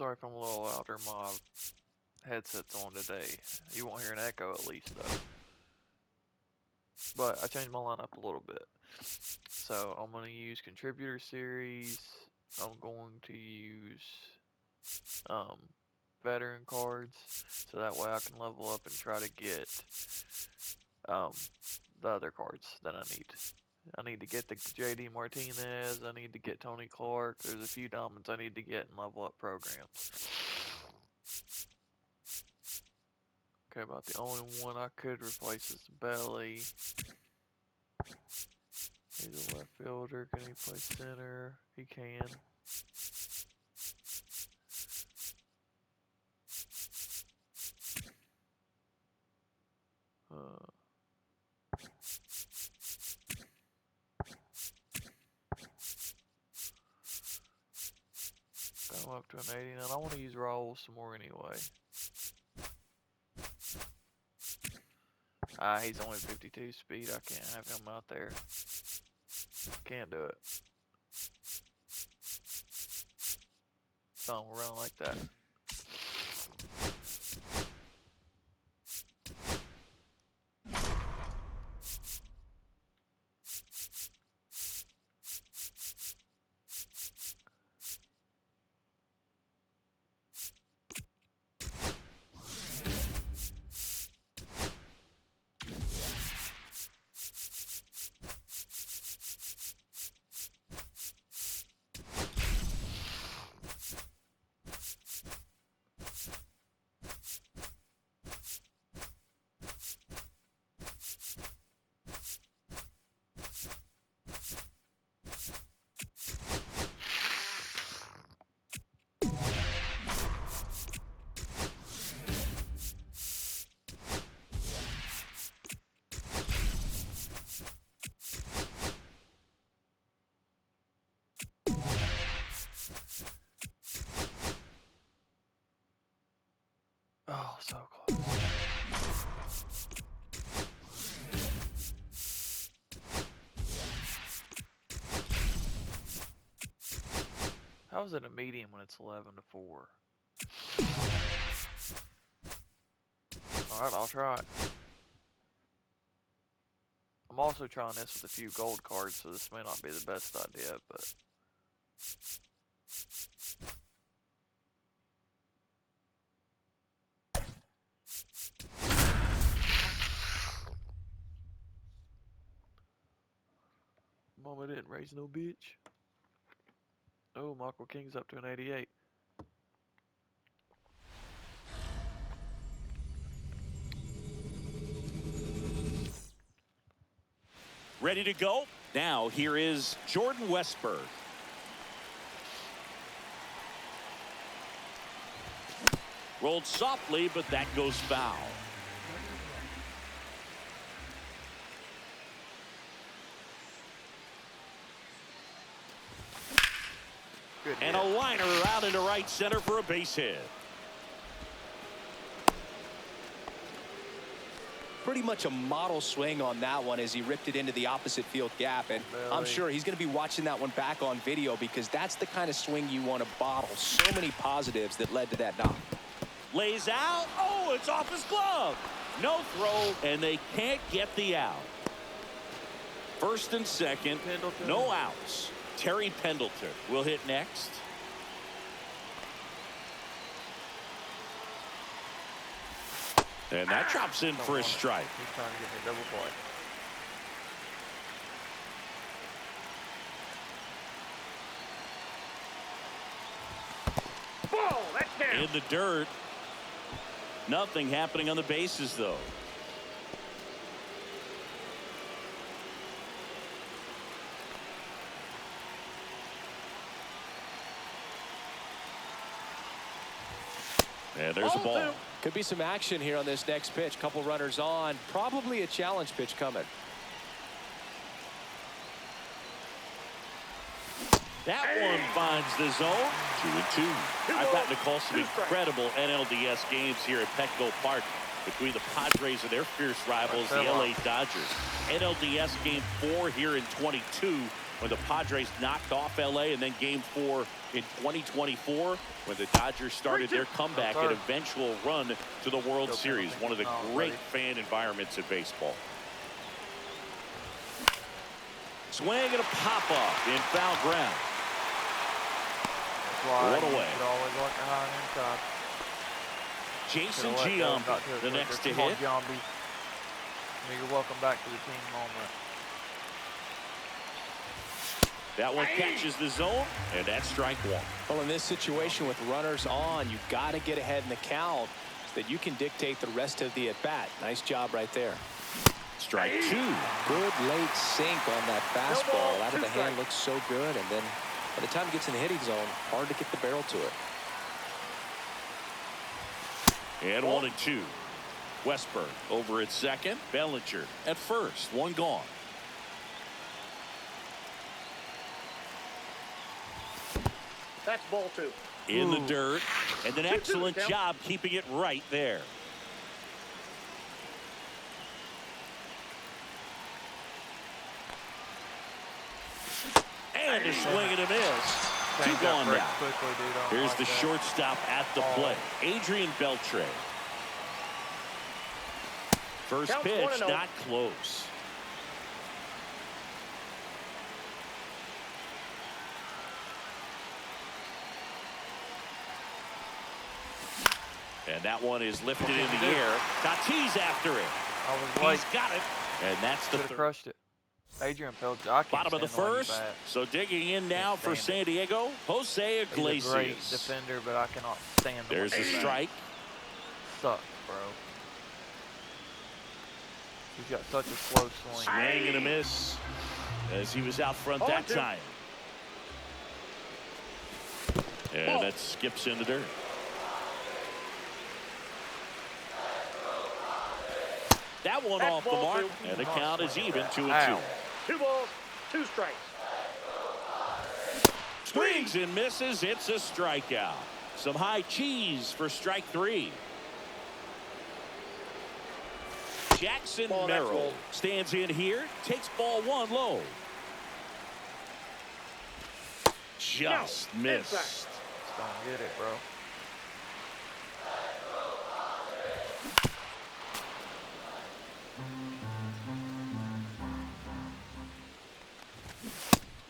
Sorry if I'm a little louder. My headset's on today. You won't hear an echo at least though. But I changed my lineup a little bit. So I'm going to use contributor series. I'm going to use veteran cards, so that way I can level up and try to get the other cards that I need. I need to get the JD Martinez. I need to get Tony Clark. There's a few diamonds I need to get and level up programs. Okay, about the only one I could replace is Belly. He's a left fielder. Can he play center? He can. Got him up to an 89. I want to use Raul some more anyway. He's only 52 speed. I can't have him out there. Can't do it. Don't run like that. Oh, so close. How is it a medium when it's 11-4? Alright, I'll try it. I'm also trying this with a few gold cards, so this may not be the best idea, but... Mama didn't raise no bitch. Oh, Michael King's up to an 88. Ready to go? Now here is Jordan Westberg. Rolled softly, but that goes foul. Good and hit. a liner out into right center for a base hit. Pretty much a model swing on that one as he ripped it into the opposite field gap, and I'm sure he's going to be watching that one back on video because that's the kind of swing you want to bottle. So many positives that led to that knock. Lays out. Oh, it's off his glove. No throw, and they can't get the out. First and second, Pendleton. no outs. Terry Pendleton will hit next. And that drops in for a strike. He's trying to get me a double play. Ball, that's down. In the dirt. Nothing happening on the bases, though. And there's a ball. Could be some action here on this next pitch. Couple runners on. Probably a challenge pitch coming. That one finds the zone. 2-2. I've gotten to call some incredible NLDS games here at Petco Park between the Padres and their fierce rivals, the LA Dodgers. NLDS Game 4 here in 22. when the Padres knocked off LA, and then Game 4 in 2024 when the Dodgers started their comeback and eventual run to the World Series. One of the great fan environments in baseball. Swing and a pop-up in foul ground. One away. Always like a high inside. Jason Giambi, the next to hit. You're welcome back to the team moment. That one catches the zone, and that's strike one. Well, in this situation with runners on, you've got to get ahead in the count so that you can dictate the rest of the at-bat. Nice job right there. Strike two. Good late sink on that fastball. Out of the hand looks so good, and then by the time it gets in the hitting zone, hard to get the barrel to it. And 1-2. Westburg over at second. Bellinger at first. One gone. That's ball two. In the dirt. And an excellent job keeping it right there. And a swing and a miss. Two gone now. Here's the shortstop at the plate. Adrian Beltre. First pitch, not close. And that one is lifted in the air. Tatis after it. He's got it. And that's the third. Crushed it. Adrian Beltre. Bottom of the first. So digging in now for San Diego, Jose Iglesias. He's a great defender, but I cannot stand the There's a strike. Sucks, bro. He's got such a slow swing. Swing and a miss as he was out front that time. And that skips in the dirt. That one off the mark, and the count is even 2-2. 2 balls, 2 strikes. Swings and misses. It's a strikeout. Some high cheese for strike 3. Jackson Merrill stands in here, takes ball 1 low. Just missed. Just don't get it, bro.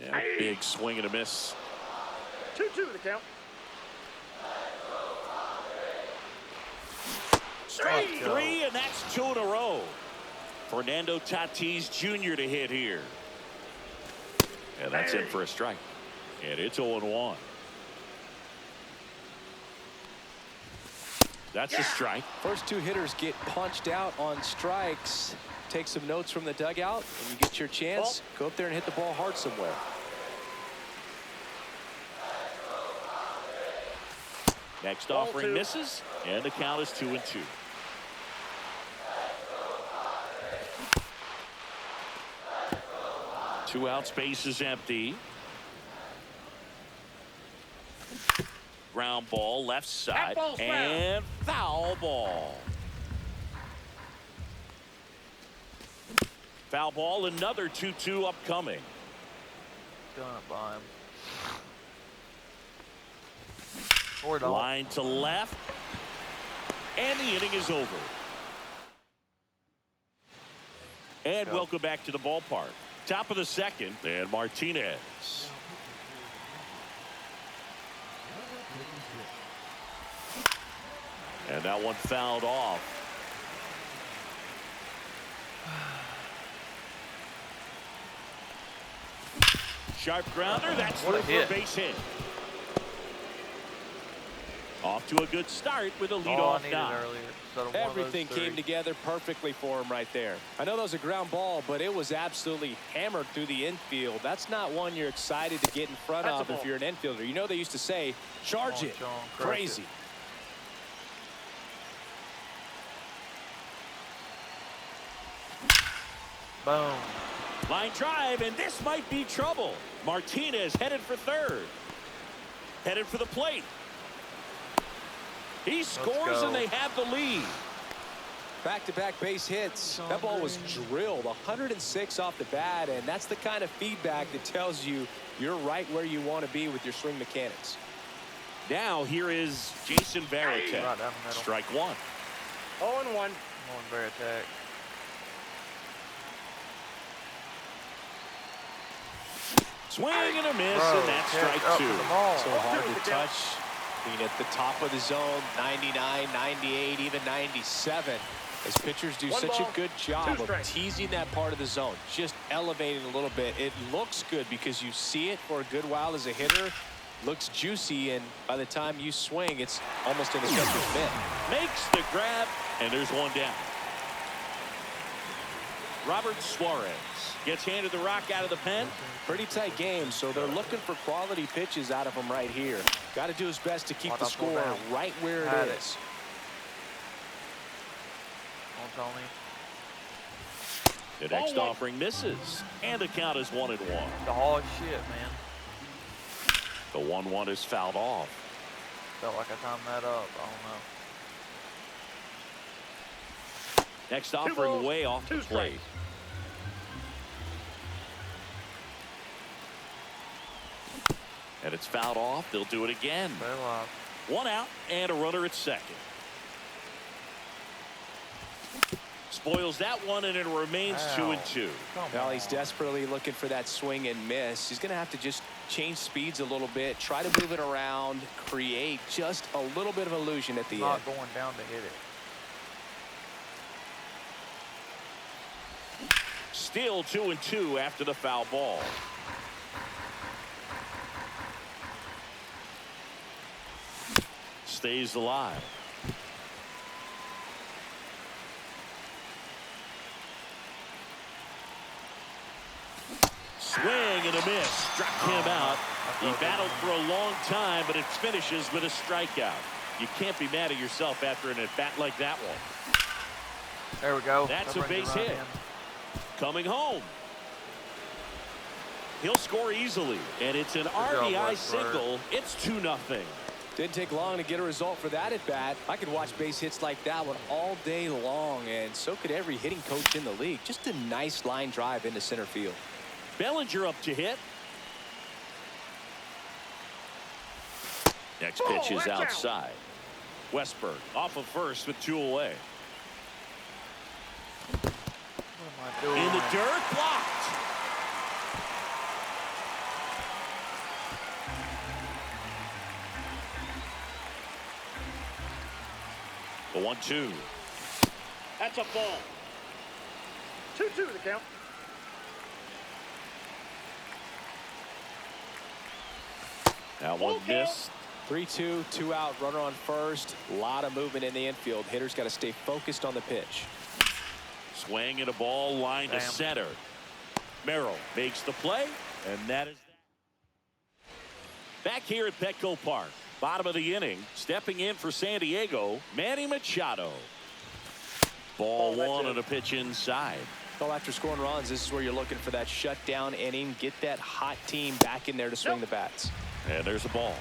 Yeah, big swing and a miss. 2-2 the count. Strike 3, and that's 2 in a row. Fernando Tatis Jr. to hit here. And that's in for a strike. And it's 0-1. That's a strike. First 2 hitters get punched out on strikes. Take some notes from the dugout. When you get your chance, go up there and hit the ball hard somewhere. Next offering misses, and the count is 2-2. Two outs, base is empty. Ground ball, left side, and foul ball. Foul ball, another 2-2 upcoming. Done it by him. Line to left, and the inning is over. And welcome back to the ballpark. Top of the second, and Martinez. And that one fouled off. Sharp grounder, that's for a base hit. Off to a good start with a leadoff knock. Everything came together perfectly for him right there. I know that was a ground ball, but it was absolutely hammered through the infield. That's not one you're excited to get in front of if you're an infielder. You know they used to say, charge it. Crazy. Boom. Line drive, and this might be trouble. Martinez headed for third. Headed for the plate. He scores, and they have the lead. Back-to-back base hits. That ball was drilled 106 off the bat, and that's the kind of feedback that tells you you're right where you want to be with your swing mechanics. Now here is Jason Varitek. Right down the middle. Strike one. 0-1. On Varitek. Swing and a miss, Bro, and that's catch strike up two. to the ball. So hard to touch. Being at the top of the zone, 99, 98, even 97. As pitchers do One such a ball, good job two of strikes. teasing that part of the zone, just elevating a little bit. It looks good because you see it for a good while as a hitter. Looks juicy, and by the time you swing, it's almost in the catcher's mitt. Makes the grab, and there's one down. Robert Suarez gets handed the rock out of the pen. Pretty tight game, so they're looking for quality pitches out of him right here. Got to do his best to keep the score right where Had it it. is. On Tony. The next offering misses, and the count is 1-1. The hard shit, man. The 1-1 is fouled off. Felt like I timed that up. I don't know. Next Two offering balls, way off the two plate. strikes. And it's fouled off. They'll do it again. Stay alive. One out and a runner at second. Spoils that one, and it remains Ow. 2-2. Well, he's desperately looking for that swing and miss. He's going to have to just change speeds a little bit, try to move it around, create just a little bit of illusion at the end. Not going down to hit it. Still 2-2 after the foul ball. Stays alive. Swing and a miss. Struck him out. He battled for a long time, but it finishes with a strikeout. You can't be mad at yourself after an at-bat like that one. There we go. That's That a brings base the run hit. in. Coming home. He'll score easily, and it's an job, RBI Westbrook. single. It's 2-0. Didn't take long to get a result for that at bat. I could watch base hits like that one all day long, and so could every hitting coach in the league. Just a nice line drive into center field. Bellinger up to hit. Next pitch is that's out. outside. Westberg off of first with 2 away. What am I doing? In the dirt, blocked. The 1-2. That's a ball. 2-2 the count. That one Okay. missed. 3-2, 2 out, runner on first. A lot of movement in the infield. Hitters got to stay focused on the pitch. Swing and a ball line to Damn. center. Merrill makes the play, and that is that. Back here at Petco Park, bottom of the inning, stepping in for San Diego, Manny Machado. Ball that's one it. and a pitch inside. Well, after scoring runs, this is where you're looking for that shutdown inning. Get that hot team back in there to swing the bats. And there's a ball.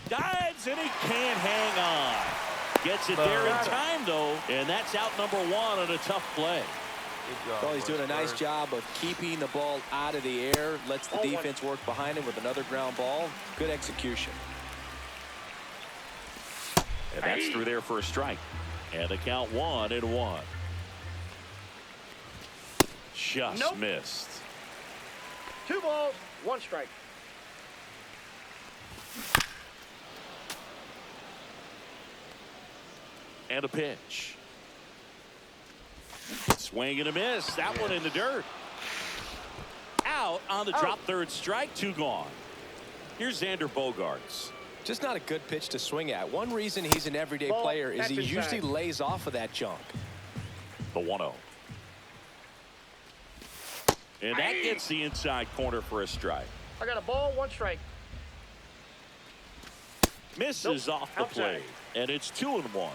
Dives, and he can't hang on. Gets it there in time, though, and that's out number 1 on a tough play. Good job, Well, he's doing a nice Westbrook. job of keeping the ball out of the air. Lets the defense work behind him with another ground ball. Good execution. And that's through there for a strike. And the count 1-1. Just Nope. missed. 2 balls, 1 strike. And a pitch. Swing and a miss. That one in the dirt. Out on the drop third strike. 2 gone. Here's Xander Bogaerts. Just not a good pitch to swing at. One reason he's an everyday Ball, player is that's he inside. usually lays off of that junk. The 1-0. And that gets the inside corner for a strike. I got a ball, 1 strike. Misses Nope, off the outside. plate. And it's 2-1.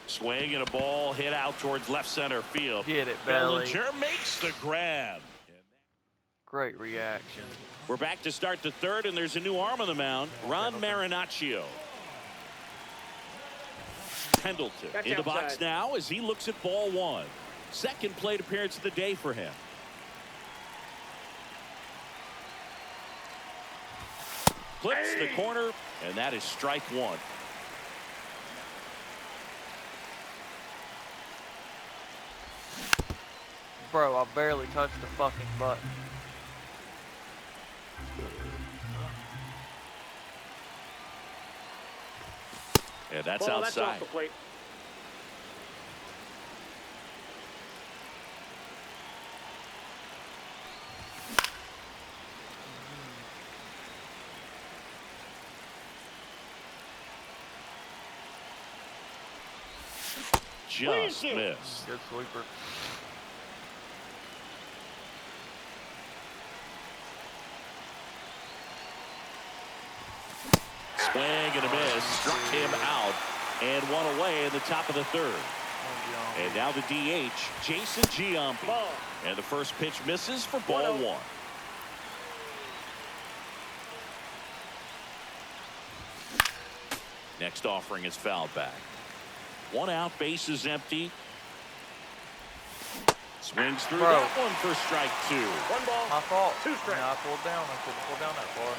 Swing and a ball hit out towards left center field. Get it, Belly. Bellinger makes the grab. Great reaction. We're back to start the third, and there's a new arm on the mound. Ron Marinaccio. Pendleton That's in the box outside. now as he looks at ball one. Second plate appearance of the day for him. Flips the corner, and that is strike one. Bro, I barely touched the fucking button. And that's Ball, that's outside. off the plate. Just missed. Good sweeper. Swing and a miss. Struck him out. And one away in the top of the third. And now the DH, Jason Giambi. Ball. And the first pitch misses for ball one. Next offering is fouled back. One out, bases empty. Swings through that one for strike two. One ball. My fault. Two strikes. Yeah, I pulled down. I couldn't pull down that far.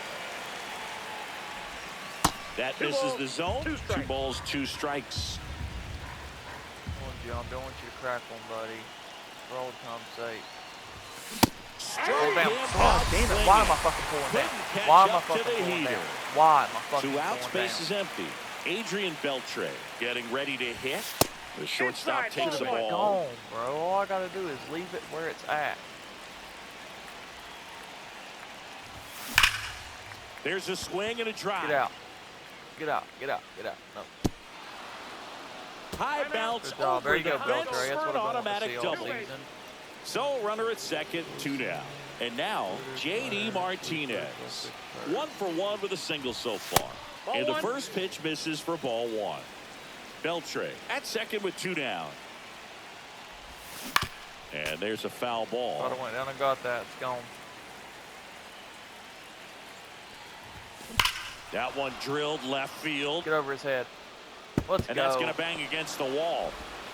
That Two misses balls, the zone. two strikes. 2 balls, 2 strikes. Come on, John. Don't want you to crack one, buddy. For old time's sake. Pull down. Oh, damn it. Why am I fucking pulling down? Why am I fucking pulling down? Why am I fucking 2 outs, pulling base down? is empty. Adrian Beltre getting ready to hit. The shortstop Inside, takes the ball. ball. Gone, bro. All I gotta do is leave it where it's at. There's a swing and a drive. Get out. Get out. Get out. Get out. No. High bounce Good job. There over you the go, fence Beltre. That's for what an I've been wanting to automatic see all double. season. So runner at second, 2 down. And now JD Martinez. 1 for 1 with a single so far. Ball And the one. first pitch misses for ball one. Beltre at second with 2 down. And there's a foul ball. Thought I went down and got that. It's gone. That one drilled left field. Get over his head. Let's And go. that's going to bang against the wall.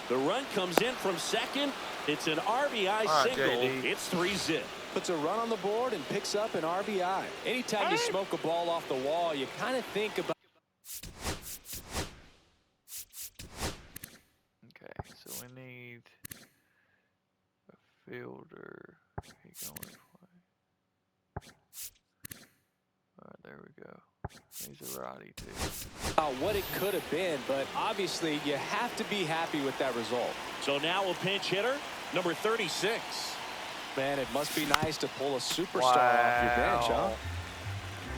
The run comes in from second. It's an RBI All right, single. JD. It's 3-zip. Puts a run on the board and picks up an RBI. Anytime you smoke a ball off the wall, you kind of think about. Okay, so we need a fielder. He can only play. Alright, there we go. He's a righty too. What it could have been, but obviously you have to be happy with that result. So now a pinch hitter, number 36. Man, it must be nice to pull a superstar off your bench, huh?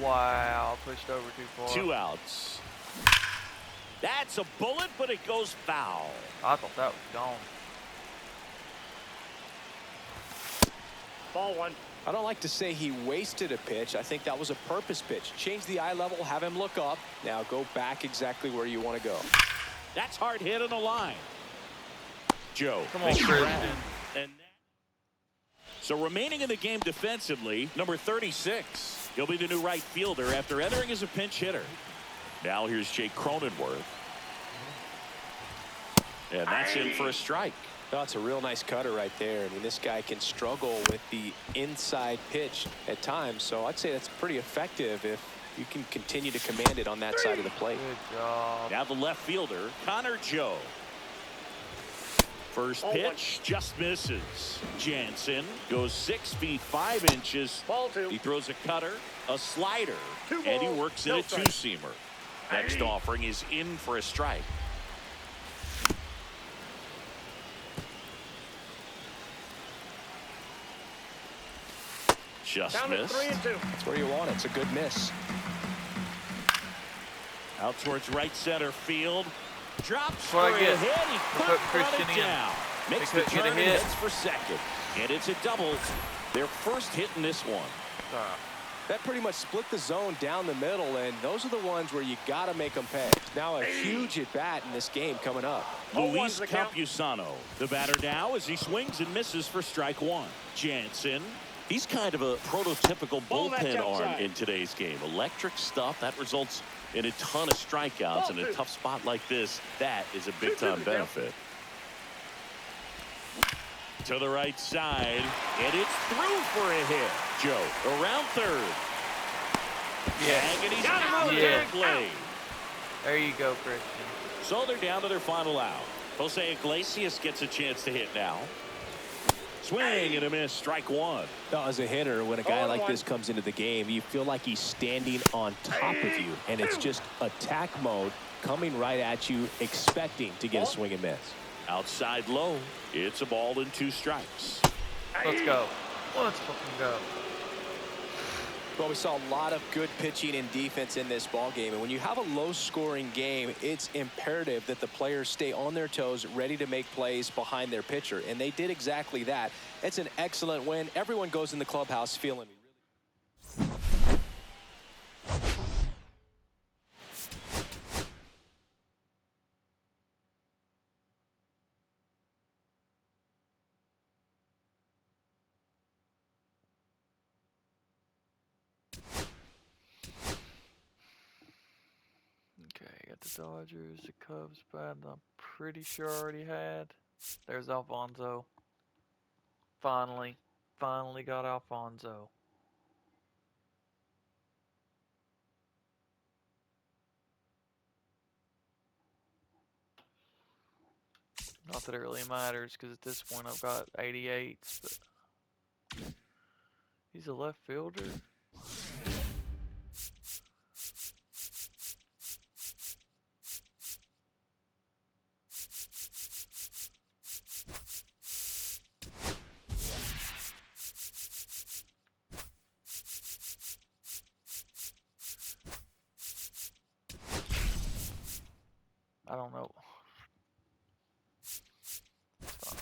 Wow, pushed over too far. 2 outs. That's a bullet, but it goes foul. I thought that was gone. Ball one. I don't like to say he wasted a pitch. I think that was a purpose pitch. Change the eye level, have him look up. Now go back exactly where you want to go. That's hard hit on the line. Joe. Come on, makes the Christian. grab. And so remaining in the game defensively, number 36. He'll be the new right fielder after entering as a pinch hitter. Now here's Jake Cronenworth. And that's in for a strike. That's a real nice cutter right there. I mean, this guy can struggle with the inside pitch at times, so I'd say that's pretty effective if you can continue to command it on that side of the plate. Good job. Now the left fielder, Connor Joe. First pitch just misses. Jansen goes 6 feet 5 inches. Ball two. He throws a cutter, a slider, 2 and he balls, works in no a strikes. 2-seamer. Next offering is in for a strike. Just Down to missed. 3-2. That's where you want it. It's a good miss. Out towards right center field. Drops what I for a get. hit. He Put couldn't run Christian it in. down. Makes They the couldn't get a turn and hit. heads for second. And it's a double. Their first hit in this one. That pretty much split the zone down the middle, and those are the ones where you got to make them pay. Now a huge at-bat in this game coming up. Luis the count. Campusano, the batter now as he swings and misses for strike one. Jansen He's kind of a prototypical Ball, that's bullpen arm outside. in today's game. Electric stuff that results in a ton of strikeouts. In a tough spot like this, that is a big-time benefit. To the right side, and it's through for a hit. Joe around third. And he's out of that play. There you go, Christian. So they're down to their final out. Jose Iglesias gets a chance to hit now. Swing and a miss, strike one. As a hitter, when a guy like this comes into the game, you feel like he's standing on top of you, and it's just attack mode coming right at you, expecting to get a swing and miss. Outside low, it's a ball and 2 strikes. Let's go. Let's fucking go. Well, we saw a lot of good pitching and defense in this ball game, and when you have a low-scoring game, it's imperative that the players stay on their toes, ready to make plays behind their pitcher, and they did exactly that. It's an excellent win. Everyone goes in the clubhouse feeling really. Okay, got the Dodgers, the Cubs, bad. I'm pretty sure I already had. There's Alfonso. Finally got Alfonso. Not that it really matters, because at this point I've got 88s, but he's a left fielder. I don't know. It's fine.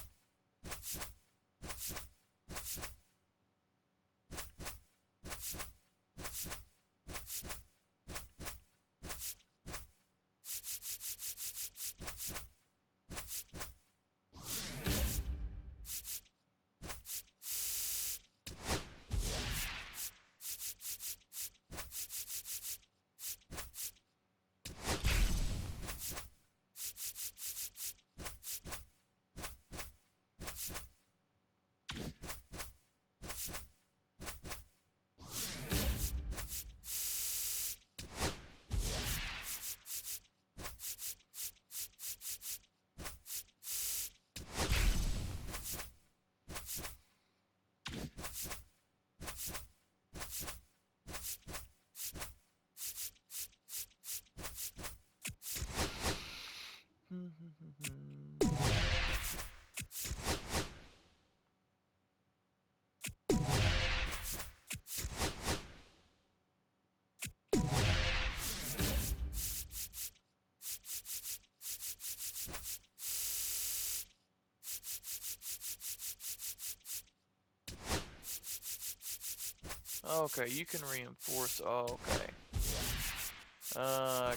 Okay, you can reinforce. Oh, okay.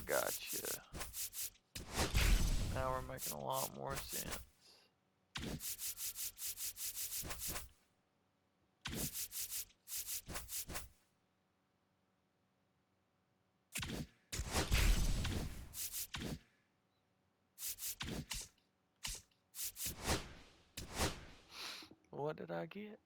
Gotcha. Now we're making a lot more sense. What did I get?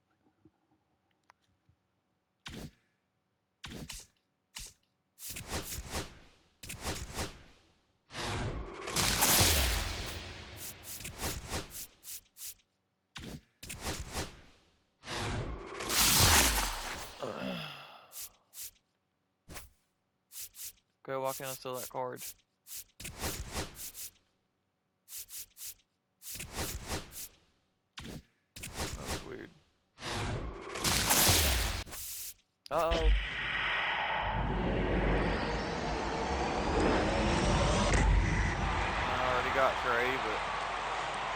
Okay, why can't I steal that card? That was weird. Uh-oh. I already got Trey, but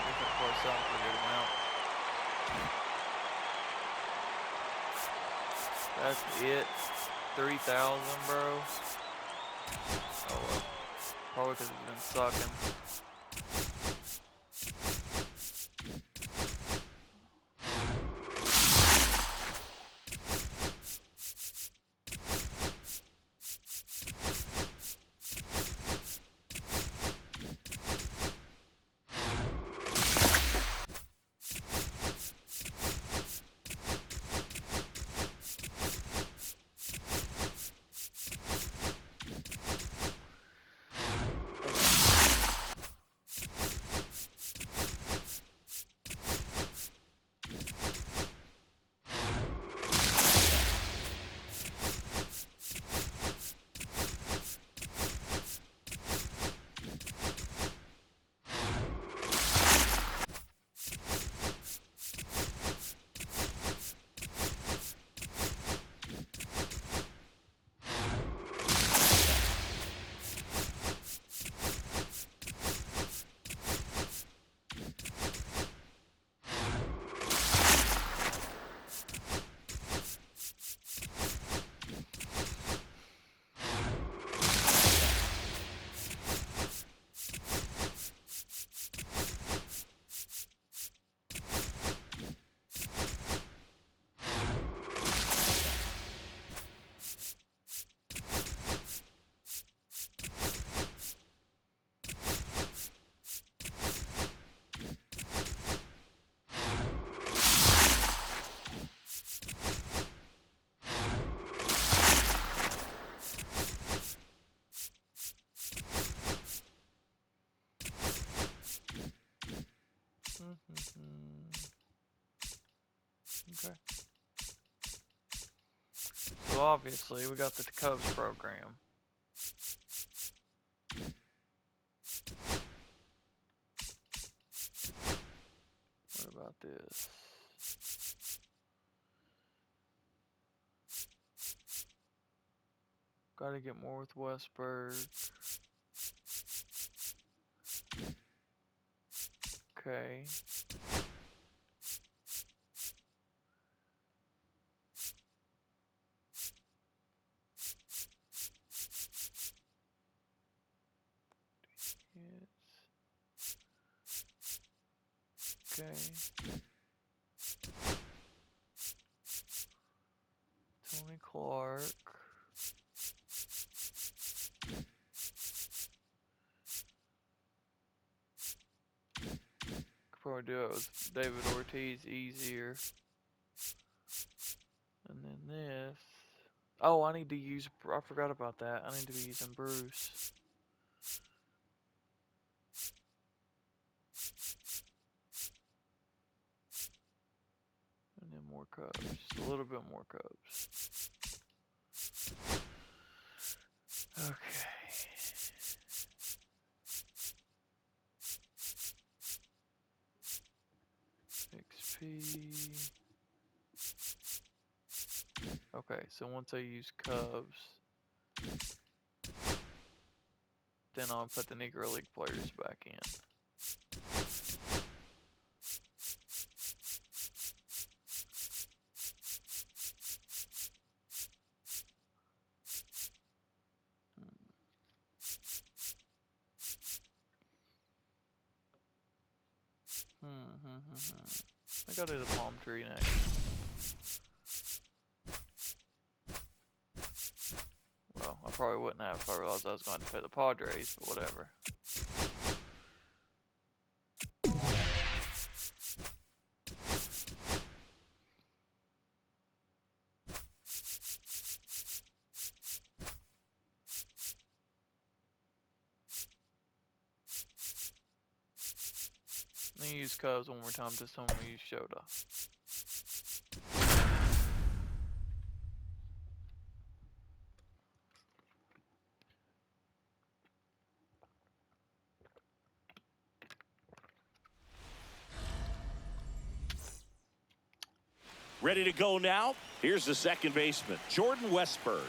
we can pour some for a good amount. That's it. 3,000, bro. Oh well. Probably because it's been sucking. obviously, we got the Cubs program. What about this? Gotta get more with Westberg. Okay. Okay. Tony Clark. Could probably do it with David Ortiz easier. And then this. Oh, I need to use. I forgot about that. I need to be using Bruce. And then more Cubs. Just a little bit more Cubs. Okay. XP. Okay, so once I use Cubs, then I'll put the Negro League players back in. I gotta do the palm tree next. Well, I probably wouldn't have if I realized I was going to play the Padres, but whatever. Let me use Cubs one more time. This time I'm gonna use Shota. Ready to go now. Here's the second baseman, Jordan Westberg.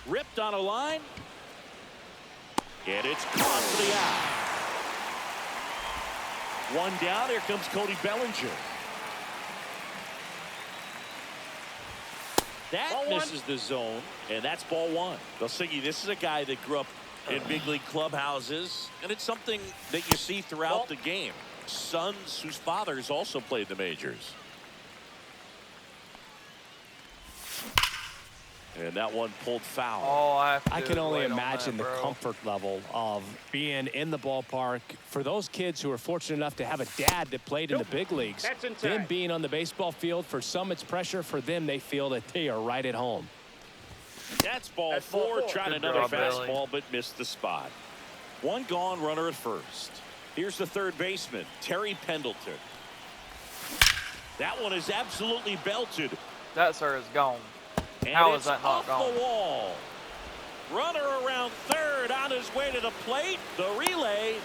Ripped on a line. And it's caught for the out. One down. Here comes Cody Bellinger. That misses the zone, and that's ball one. Belsingi, this is a guy that grew up in big league clubhouses, and it's something that you see throughout the game. Sons whose fathers also played the majors. And that one pulled foul. Oh, I can only imagine the comfort level of being in the ballpark for those kids who are fortunate enough to have a dad that played in the big leagues. Them being on the baseball field, for some it's pressure. For them, they feel that they are right at home. That's ball four. Trying another fastball, but missed the spot. One gone, runner at first. Here's the third baseman, Terry Pendleton. That one is absolutely belted. That, sir, is gone. And how is that not off gone? The wall. Runner around third on his way to the plate. The relay.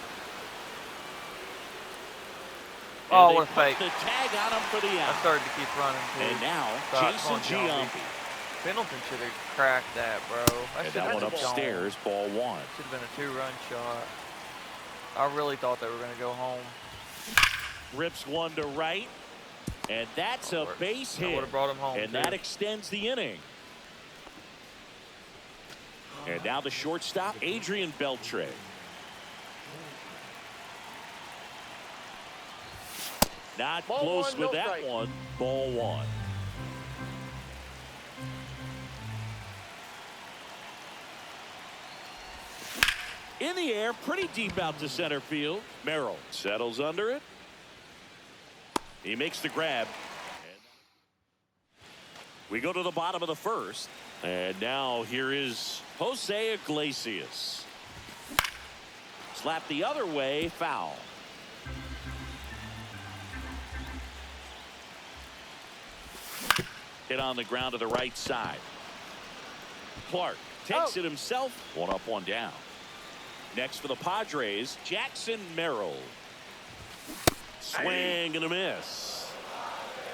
Oh, what a fake. The tag on him for the out. I started to keep running too. And now Jason Giambi. Pendleton should have cracked that, bro. That one upstairs, ball one. Should have been a two-run shot. I really thought they were going to go home. Rips one to right. And that's a base hit. Would have brought him home. And that extends the inning. And now the shortstop, Adrian Beltre. Not close with that one. Ball one. In the air, pretty deep out to center field. Merrill settles under it. He makes the grab. We go to the bottom of the first. And now here is Jose Iglesias. Slap the other way, foul. Hit on the ground to the right side. Clark takes it himself. 1 up, 1 down. Next for the Padres, Jackson Merrill. Swing and a miss.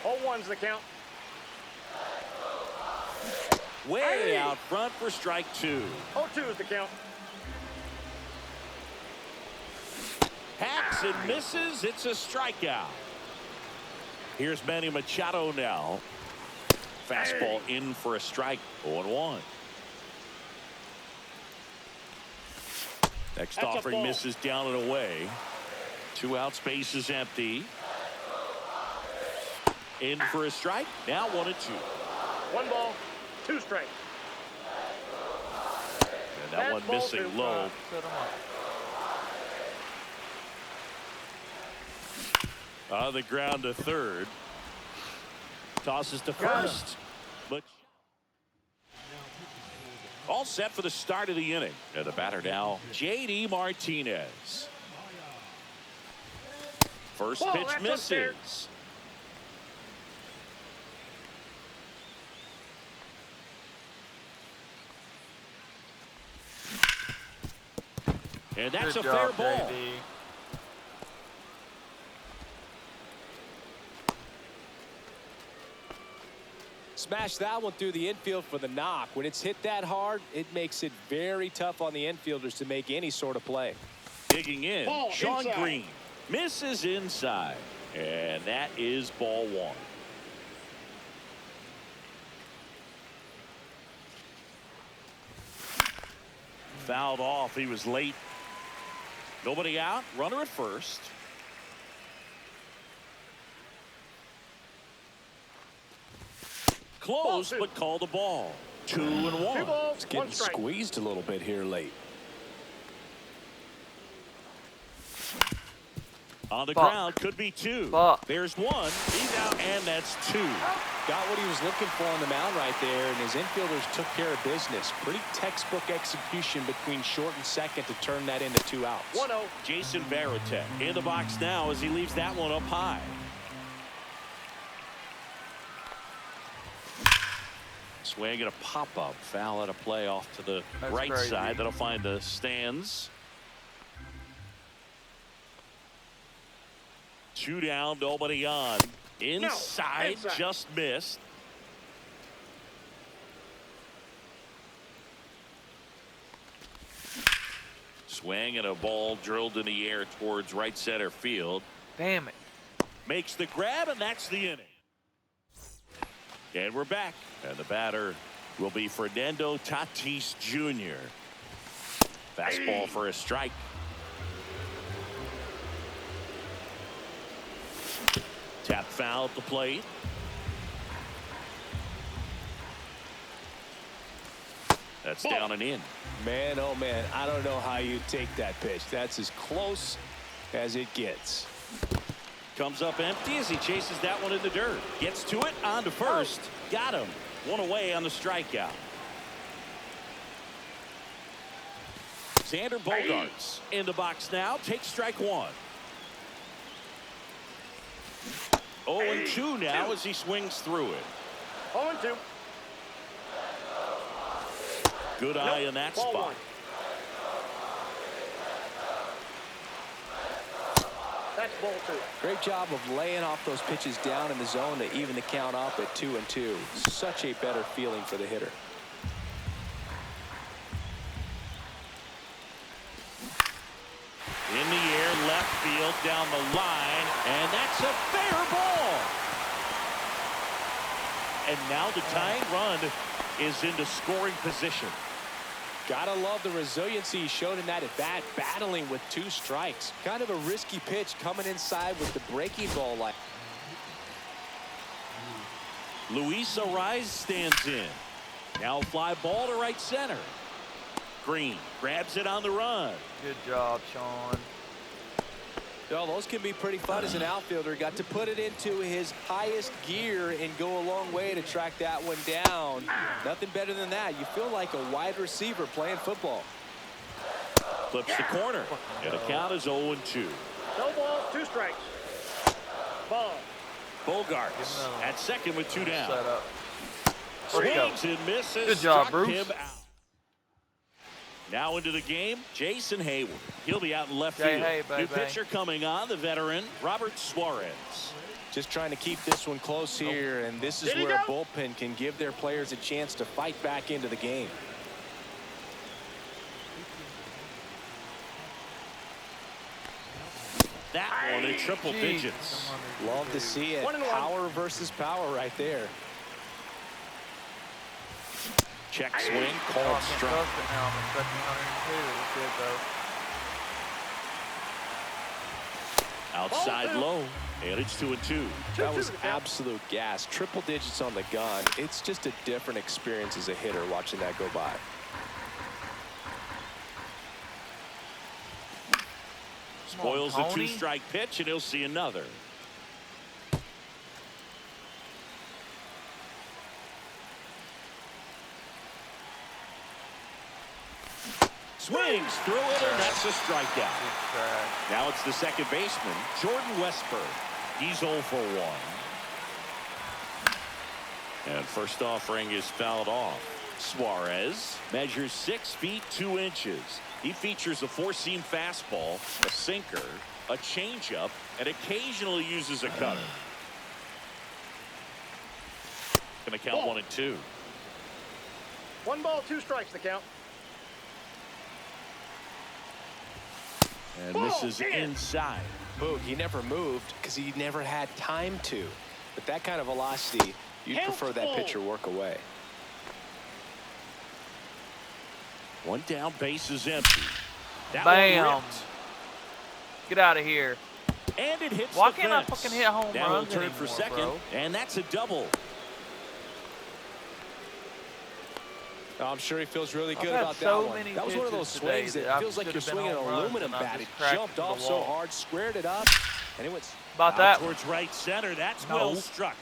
0-1's the count. Way out front for strike 2. 0-2 is the count. Hacks and misses. It's a strikeout. Here's Manny Machado now. Fastball in for a strike. 0-1. Next offering misses down and away. 2 outs, base is empty. In for a strike. Now 1-2. 1 ball, 2 strikes. And that one missing low. On the ground to third. Tosses to first. But all set for the start of the inning. And the batter now, J.D. Martinez. First pitch misses. And that's a fair ball. JD. Smash that one through the infield for the knock. When it's hit that hard, it makes it very tough on the infielders to make any sort of play. Digging in, Sean Green misses inside. And that is ball 1. Fouled off. He was late. Nobody out. Runner at first. Close, but called a ball. 2-1. 2 balls, It's getting 1 strike. squeezed a little bit here late. On the ground, could be 2. There's 1. He's out, and that's 2. Got what he was looking for on the mound right there, and his infielders took care of business. Pretty textbook execution between short and second to turn that into 2 outs. 1-0. Jason Varitek in the box now as he leaves that one up high. Swing and a pop-up. Foul at a play off to the right side. That'll find the stands. 2 down, nobody on. Inside, just missed. Swing and a ball drilled in the air towards right center field. Damn it. Makes the grab, and that's the inning. And we're back. And the batter will be Fernando Tatis Jr. Fastball for a strike. Tap foul at the plate. That's down and in. Man, oh man, I don't know how you take that pitch. That's as close as it gets. Comes up empty as he chases that one in the dirt. Gets to it, on to first. Got him. 1 away on the strikeout. Xander Bogaerts in the box now. Takes strike 1. 0-2 now as he swings through it. 0-2. Good eye in that spot. 1. That's ball 2. Great job of laying off those pitches down in the zone to even the count up at 2-2. Such a better feeling for the hitter. In the air, left field, down the line, and that's a fair ball. And now the tying run is into scoring position. Gotta love the resiliency he showed in that at bat, battling with 2 strikes. Kind of a risky pitch coming inside with the breaking ball. Like Luis Ariz stands in. Now fly ball to right center. Green grabs it on the run. Good job, Sean. Well, those can be pretty fun as an outfielder. Got to put it into his highest gear and go a long way to track that one down. Nothing better than that. You feel like a wide receiver playing football. Flips the corner. And the count is 0-2. No ball, 2 strikes. Ball. Bogaerts at second with 2 down. Set up. Swings and misses. Good job, Struck Bruce. him out. Now into the game, Jason Hayward. He'll be out in left Hey, field. hey, New baby. pitcher coming on, the veteran, Robert Suarez. Just trying to keep this one close here, and this is Did he where a go? bullpen can give their players a chance to fight back into the game. That one in triple Jeez. digits. Love to see it. 1-1. Power versus power right there. Check swing, Oh, called I'm getting strike. busted now. I'm expecting 102. It was good, though. Outside low, and it's 2-2. That was absolute gas. Triple digits on the gun. It's just a different experience as a hitter watching that go by. Spoils the Tony. two-strike pitch, and he'll see another. Swings through it, and that's a strikeout. Good trash. Now it's the second baseman, Jordan Westburg. He's 0 for 1. And first offering is fouled off. Suarez measures 6 feet 2 inches. He features a four-seam fastball, a sinker, a changeup, and occasionally uses a cutter. Going to count 1 and 2. 1 ball, 2 strikes, the count. And Ball misses in. inside. Boog, he never moved because he never had time to. But that kind of velocity, you'd prefer that pitcher work away. One down, base is empty. That Bam. one ripped. Get out of here. And it hits Why the can't I fence. fucking hit home Now he'll runs turn for anymore, second, bro? and that's a double. Oh, I'm sure he feels really good I've had about so that one. many That was one of those pitches today swings that that I feels like you're should've been swinging an home runs, aluminum and I bat. It just cracked jumped the off so wall. hard, squared it up, and it went. About Out that. towards right center. That's No. well struck.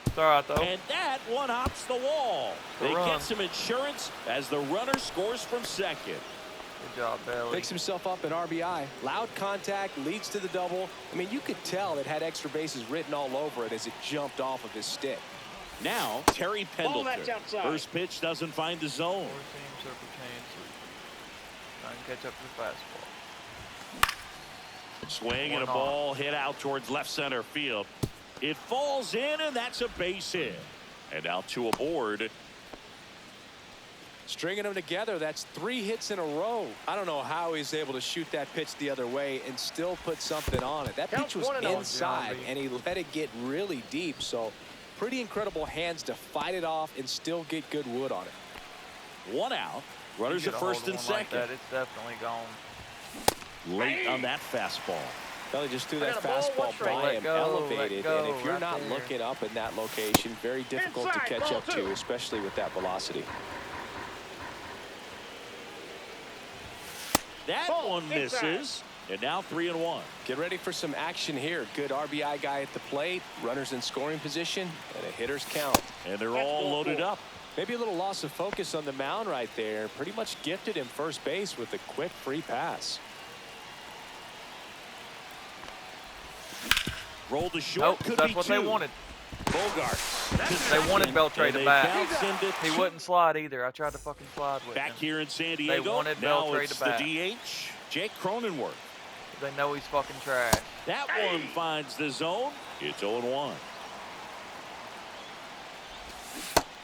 It's all right, though. And that one hops the wall. They run. get some insurance as the runner scores from second. Good job, Bailey. Picks himself up an RBI. Loud contact, leads to the double. I mean, you could tell it had extra bases written all over it as it jumped off of his stick. Now, Terry Ball that's Pendleton. outside. First pitch doesn't find the zone. Four-seam circle change. I can catch up to the fastball. Swing and a One ball hit out towards left center field. It falls in, and that's a base hit. And now 2 aboard. Stringing them together, that's 3 hits in a row. I don't know how he's able to shoot that pitch the other way and still put something on it. That pitch was 1-0. inside, and he let it get really deep. So pretty incredible hands to fight it off and still get good wood on it. 1 out. Runners You at get a hold first of and one like second. that, it's definitely gone. Late on that fastball. Belly just threw I that got a ball, fastball one strike. by Let him, go, elevated, let go, and if you're right not there. looking up in that location, very difficult Inside, to catch ball up 2. to, especially with that velocity. That Ball one inside. misses. And now 3-1. Get ready for some action here. Good RBI guy at the plate, runners in scoring position, and a hitter's count. And they're That's all ball loaded 4. up. Maybe a little loss of focus on the mound right there. Pretty much gifted him first base with a quick free pass. Rolled to short. Nope, Could that's be what 2. they wanted. Bogarts. They wanted Beltre to bat. He He wouldn't slide either. I tried to fucking slide with Back him. here in San Diego. wanted Now Beltre it's to bat. the DH, Jake Cronenworth. They know he's fucking trash. That one finds the zone. It's 0-1.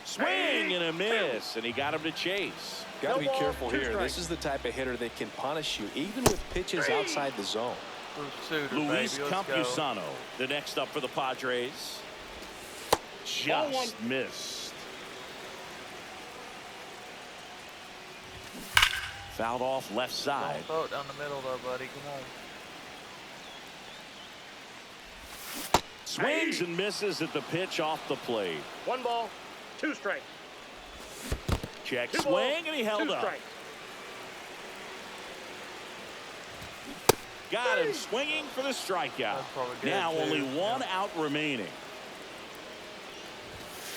Swing and a miss, and he got him to chase. Got to No be ball, careful 2 here. strikes. This is the type of hitter that can punish you, even with pitches outside the zone. Bruce Sutter, Luis baby. Let's go. Campusano, the next up for the Padres. Ball 1. Just missed. Fouled off left side. Don't throw it down the middle, though, buddy. Come on. Swings and misses at the pitch off the plate. 1 ball, 2 strikes. Check 2 swing, balls, and he held 2 up. strikes. Got him swinging for the strikeout. That's probably good, Now too. only 1 Yeah. out remaining.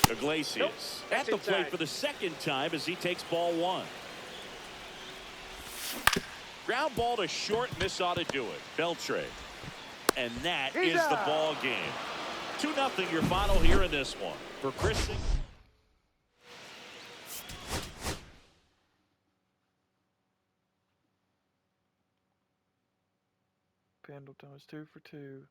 Iglesias Nope, at that's the plate inside. for the second time as he takes ball 1. Ground ball to short, and this ought to do it. Beltre. And that He's is the out. ball game. 2-0 your final here in this one. For Chris. Pendleton was 2 for 2.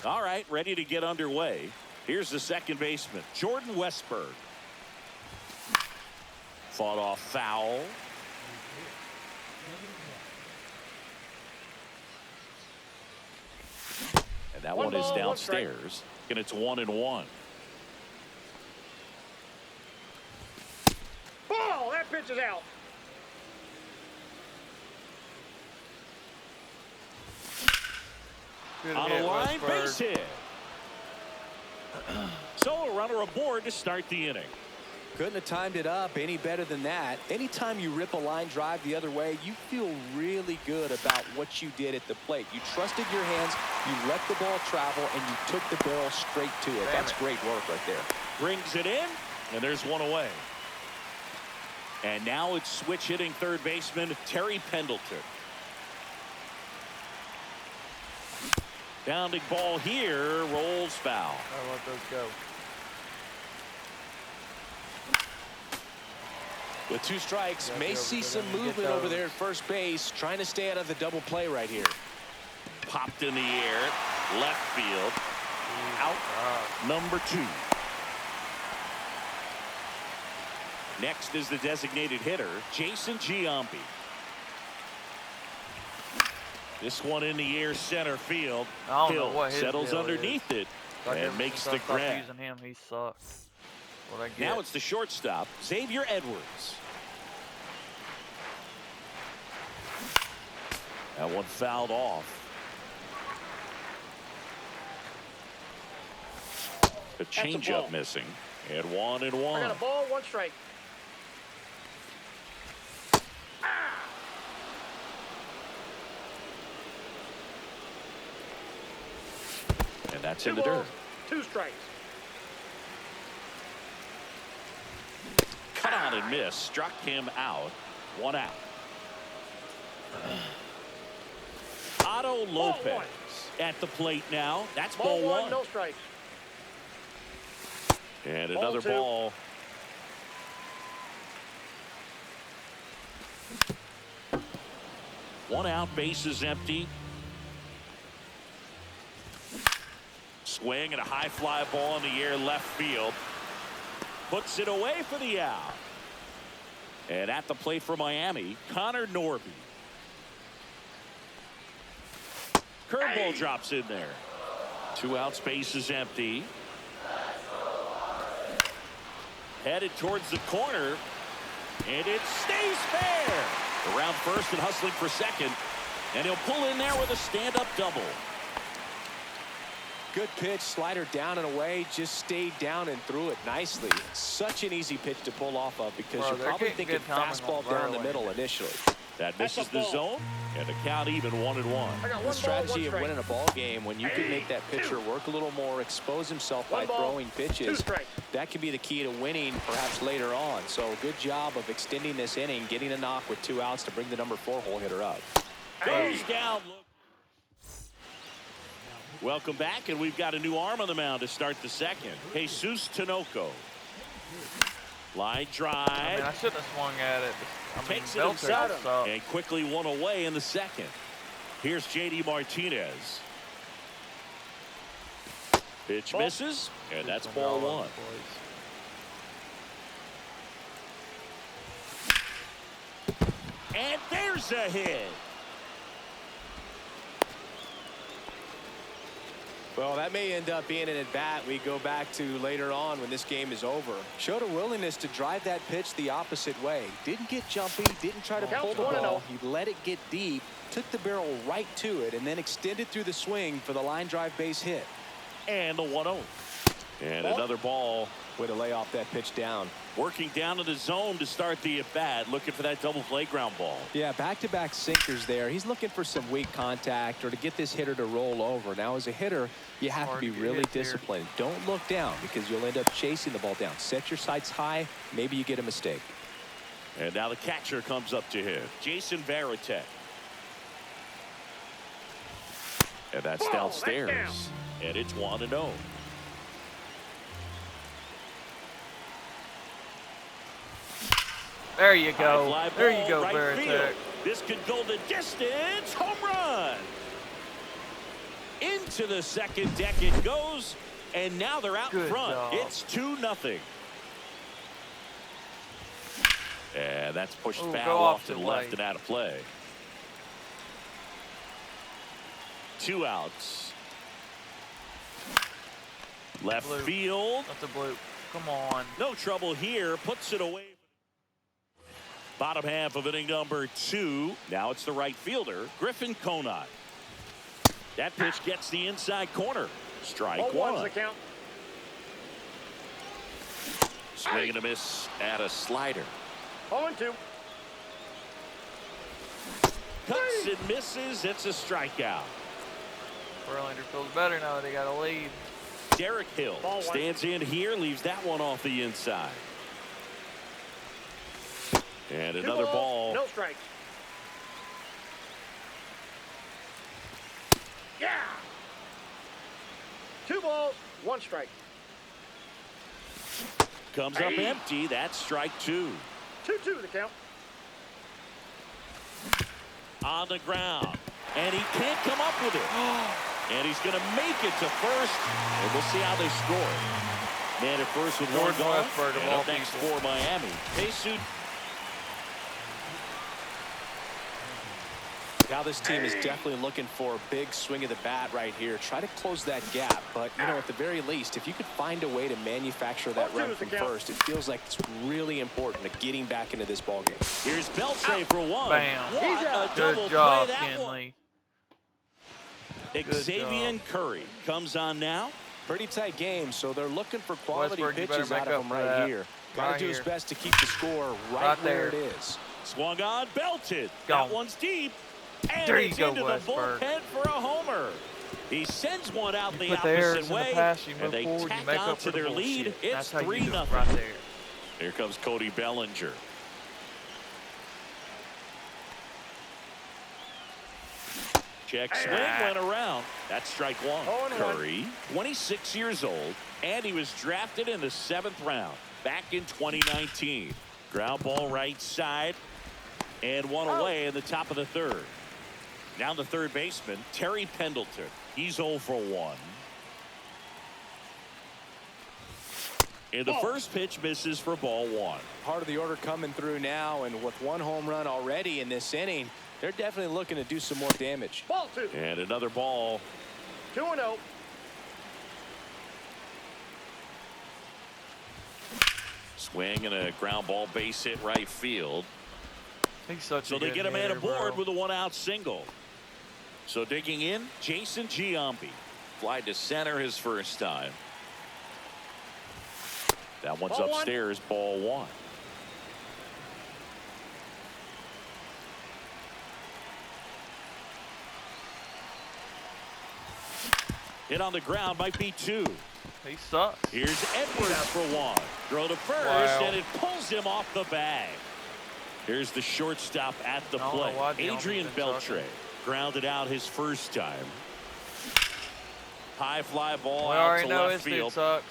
All right, ready to get underway. Here's the second baseman, Jordan Westberg. Fought off foul. And that one is downstairs. And it's 1-1. Ball! That pitch is out. Good On hit, a line Westberg. base hit. So a runner aboard to start the inning. Couldn't have timed it up any better than that. Anytime you rip a line drive the other way, you feel really good about what you did at the plate. You trusted your hands, you let the ball travel, and you took the barrel straight to it. That's great work right there. Brings it in, and there's one away. And now it's switch hitting third baseman Terry Pendleton. Bounding ball here, rolls foul. I'll let those go. With 2 strikes, Gotta may be see over some there and get movement over those. there at first base, trying to stay out of the double play right here. Popped in the air, left field, out, number 2. Next is the designated hitter, Jason Giambi. This one in the air, center field. I don't know Hill what his settles deal underneath it Like and ever makes since the I stopped grab. using him, he sucked. What I get. Now it's the shortstop, Xavier Edwards. That one fouled off. The That's a changeup ball. missing. And 1-1. I got a ball, 1 strike. And that's 2 in the balls, dirt. 2 strikes. Cut on and miss. Struck him out. 1 out. Otto Lopez 1. at the plate now. That's Ball ball 1, 1. no strikes. And Ball another 2. ball. One out, base is empty. Swing and a high fly ball in the air left field. Puts it away for the out. And at the plate for Miami, Connor Norby. Curveball drops in there. 2 outs, base is empty. Headed towards the corner. And it stays fair. Around first and hustling for second. And he'll pull in there with a stand-up double. Good pitch, slider down and away, just stayed down and threw it nicely. Such an easy pitch to pull off of because Bro, you're they're probably getting thinking good timing fastball on down the Verlander. middle initially. That That's misses a the ball. zone. And the count even 1-1. I got 1 The ball, strategy 1 of strike. winning a ball game when you can make that pitcher work a little more, expose himself by 1 ball, throwing 2 pitches. strikes. That can be the key to winning perhaps later on. So good job of extending this inning, getting a knock with 2 outs to bring the number 4 hole hitter up. Goes down. Welcome back, and we've got a new arm on the mound to start the second. Jesus Tinoco. Line drive. I mean, I shouldn't have swung at it. I mean, Takes it Belter himself sucked. and quickly 1 away in the second. Here's J.D. Martinez. Pitch Ball. misses, and that's All ball over the 1. place. And there's a hit. Well, that may end up being an at-bat we go back to later on when this game is over. Showed a willingness to drive that pitch the opposite way. Didn't get jumpy, didn't try to pull the ball. He let it get deep, took the barrel right to it, and then extended through the swing for the line drive base hit. And the 1-0. And another ball. Way to lay off that pitch down. Working down in the zone to start the at-bat, looking for that double play ground ball. Yeah, back-to-back sinkers there. He's looking for some weak contact or to get this hitter to roll over. Now, as a hitter, you have to be really disciplined. Don't look down because you'll end up chasing the ball down. Set your sights high. Maybe you get a mistake. And now the catcher comes up to him, Jason Varitek. And that's downstairs. And it's 1-0. There you go. There you go, right Varitek. This could go the distance. Home run. Into the second deck it goes. And now they're out Good front. job. It's 2-0. And that's pushed foul off to the left and out of play. 2 outs. Left field. That's a bloop. Come on. No trouble here. Puts it away. Bottom half of inning number 2. Now it's the right fielder, Griffin Conant. That pitch gets the inside corner. Strike 1. The count. Swing and a miss at a slider. 0-2. Cuts and misses. It's a strikeout. Verlander feels better now that he got a lead. Derek Hill stands in here, leaves that one off the inside. And another ball. No strikes. Yeah. 2 balls, 1 strike. Comes up empty. That's strike 2. 2-2 the count. On the ground. And he can't come up with it. And he's going to make it to first. And we'll see how they score. Man at first with 1 gone. And up next for Miami, Jesus. Now this team is definitely looking for a big swing of the bat right here. Try to close that gap. But, you know, at the very least, if you could find a way to manufacture that run from first, it feels like it's really important to getting back into this ballgame. Here's Beltray for 1. Bam. What a double Good job, play that Kenley. Xavier Curry comes on now. Pretty tight game, so they're looking for quality Westbrook, pitches out of him right here. Got to do his best to keep the score right where it is. Swung on, belted. Gone. That one's deep. And There it's you go, into Westbrook. the bullpen for a homer. He sends one out the Put the errors opposite in way. the past, you And move they forward, tack you make on up to for the their lead. bullshit. It's That's how you do 3-0. it right there. Here comes Cody Bellinger. Check swing went around. That's strike 1. Curry, 26 years old, and he was drafted in the 7th round back in 2019. Ground ball right side, and one away in the top of the 3rd. Now the third baseman, Terry Pendleton. He's 0 for 1. And the first pitch misses for ball 1. Part of the order coming through now, and with 1 home run already in this inning, they're definitely looking to do some more damage. Ball 2. And another ball. 2-0. Swing and a ground ball base hit right field. He's such So a they good get a man hitter, aboard bro. with a 1-out single. So digging in, Jason Giambi. Fly to center his first time. That one's Ball 1. upstairs, ball 1. Hit on the ground, might be 2. He sucks. Here's Edwards for 1. Throw to first, and it pulls him off the bag. Here's the shortstop at the plate. Adrian Beltre grounded out his first time. High fly ball out to left field. Sucks.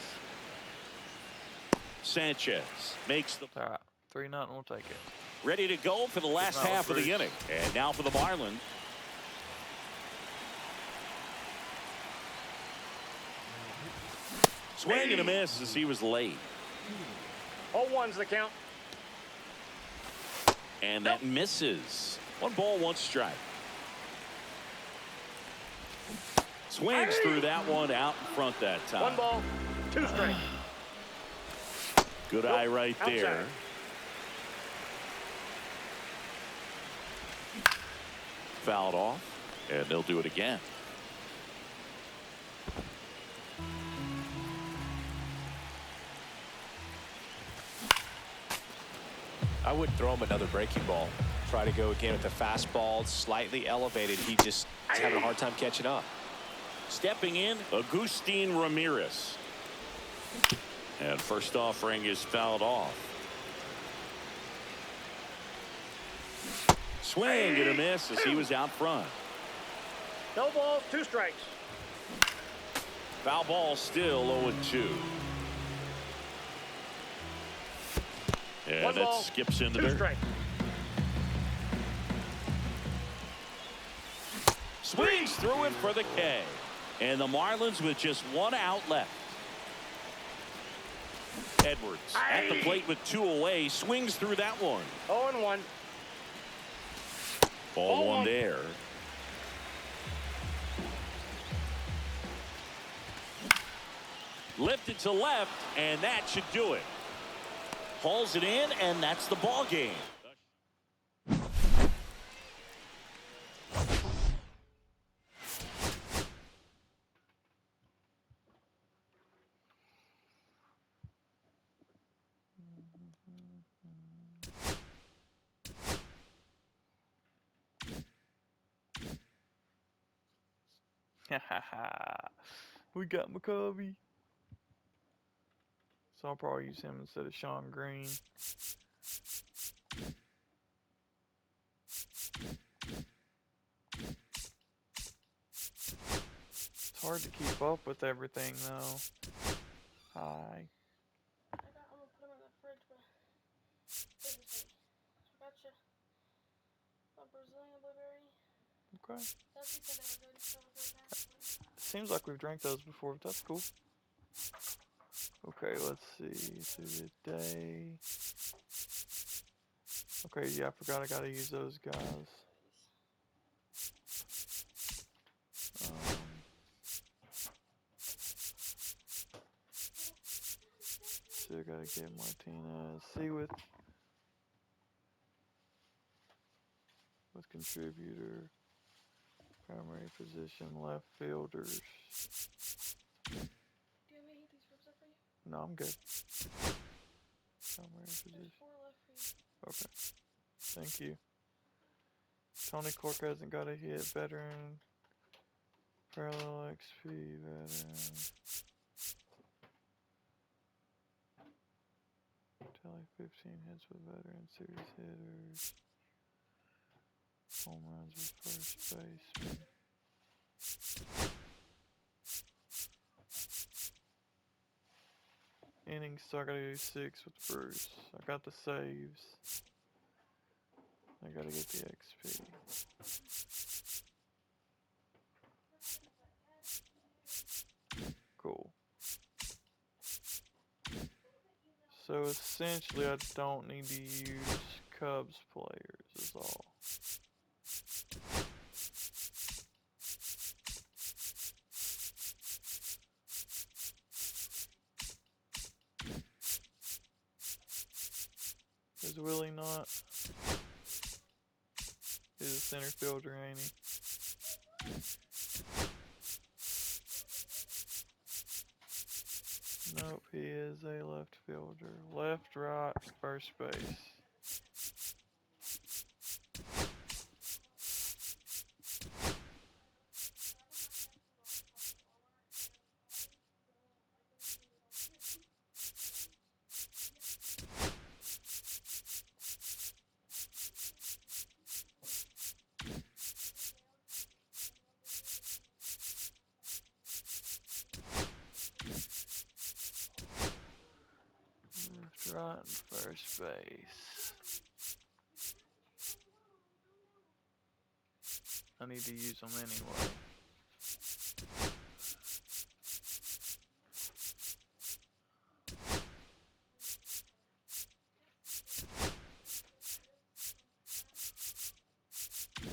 Sanchez makes the All right, 3-0. We'll take it. ready to go for the last half of the inning. And now for the Marlins. Swing and a miss as he was late. 0-1's the count. And that misses. 1 ball, 1 strike. Swings through that one out in front that time. 1 ball, 2 strikes. Good eye right there. Outside. Fouled off, and they'll do it again. I wouldn't throw him another breaking ball. Try to go again with the fastball, slightly elevated. He just is having a hard time catching up. Stepping in, Agustin Ramirez. And first offering is fouled off. Swing and a miss as he was out front. No balls, 2 strikes. Foul ball still 0-2. And 1 that ball, skips in the 2 dirt. strikes. Swings through it for the K. And the Marlins with just 1 out left. Edwards at the plate with 2 away. Swings through that one. 0-1. Ball 1 there. Lifted to left, and that should do it. Hauls it in, and that's the ball game. We got McCovey. So I'll probably use him instead of Sean Green. It's hard to keep up with everything though. Hi. I'm gonna put them in the fridge, but gotcha. A Brazilian blueberry. Okay. That's said they were good, so I was like, Seems like we've drank those before, but that's cool. Okay, let's see. Through the day. Okay, yeah, I forgot I gotta use those guys. Still gotta get Martinez. See with contributor, primary position, left fielders. do you want me to heat these ribs up for you? No, I'm good. Primary position. There's 4 left for you. Okay. Thank you. Tony Cork hasn't got a hit. Veteran. Parallel XP. Veteran. Tally 15 hits with veteran series hitters. Home runs with first baseman. Innings, so I gotta do 6 with Bruce. I got the saves. I gotta get the XP. Cool. So essentially I don't need to use Cubs players is all. Is Willie not? He's a center fielder, ain't he? Nope, he is a left fielder. Left, right, first base. Left, right, and first base. I need to use them anyway.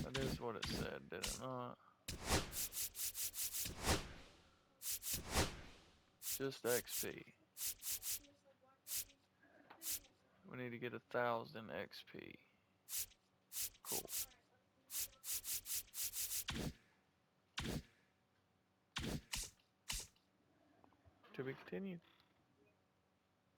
That is what it said, did it not? Just XP. We need to get 1,000 XP. Cool. To be continued.